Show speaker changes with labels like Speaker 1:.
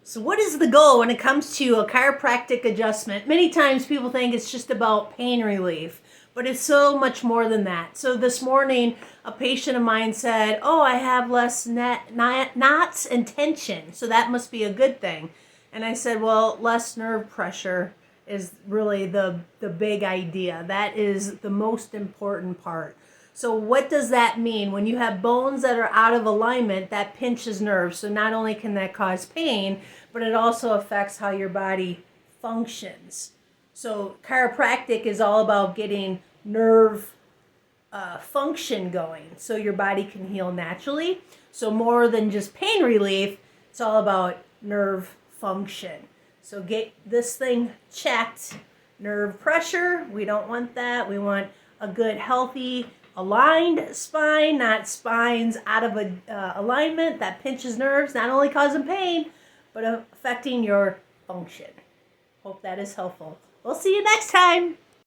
Speaker 1: So what is the goal when it comes to a chiropractic adjustment? Many times people think it's just about pain relief, but it's so much more than that. So this morning, a patient of mine said, "Oh, I have less knots and tension, so that must be a good thing." And I said, "Well, less nerve pressure is really the big idea. That is the most important part." So what does that mean? When you have bones that are out of alignment, that pinches nerves. So not only can that cause pain, but it also affects how your body functions. So chiropractic is all about getting nerve function going so your body can heal naturally. So more than just pain relief, it's all about nerve function. So get this thing checked. Nerve pressure, we don't want that. We want a good, healthy, aligned spine, not spines out of alignment that pinches nerves, not only causing pain, but affecting your function. Hope that is helpful. We'll see you next time.